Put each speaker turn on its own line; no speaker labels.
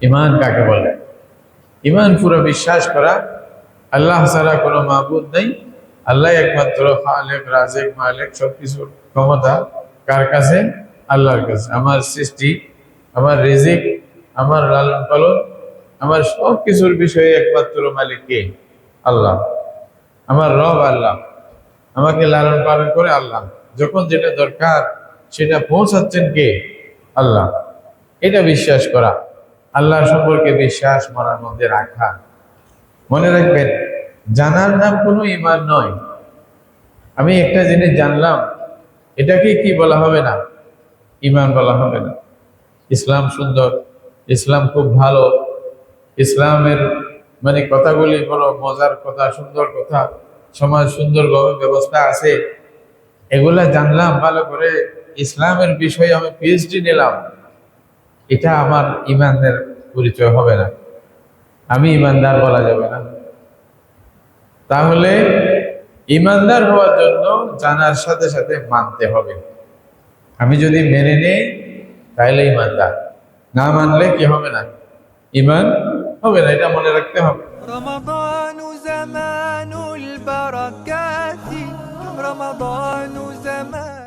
ইমান কাকে বলে? ইমান পুরো বিশ্বাস করা আল্লাহ ছাড়া কোনো মাবুদ নেই, আল্লাহ একমাত্র খালেক, রাজিক, মালিক, সবকিছুর ক্ষমতা কার কাছে? আল্লাহর কাছে। আমার সৃষ্টি, আমার রিজিক, আমার লালন পালন, আমার সব কিছুর বিষয়ে একমাত্র মালিক কে? আল্লাহ। আমার রব আল্লাহ, আমাকে লালন পালন করে আল্লাহ, যখন যেটা দরকার সেটা পৌঁছাচ্ছেন কে? আল্লাহ। এটা বিশ্বাস করা, আল্লাহর সম্পর্কে বিশ্বাস মনের মধ্যে রাখা। মনে রাখবেন, জানার নাম কোনো ইমান নয়। আমি একটা জিনিস জানলাম, এটাকে কি বলা হবে না? ইমান বলা হবে না। ইসলাম সুন্দর, ইসলাম খুব ভালো, ইসলামের মানে কথাগুলি বড় মজার কথা, সুন্দর কথা, সমাজ সুন্দরভাবে ব্যবস্থা আছে, এগুলা জানলাম ভালো করে, ইসলামের বিষয়ে আমি পিএইচডি নিলাম, এটা আমার ইমানের পরিচয় হবে না, আমি ইমানদার বলা যাবে না। তাহলে ইমানদার হওয়ার জন্য জানার সাথে সাথে মানতে হবে। আমি যদি মেনে নেই তাহলে ইমানদার, না মানলে কি হবে না? ইমান হবে না, এটা মনে রাখতে হবে।
رمضان زمان البركات، رمضان زمان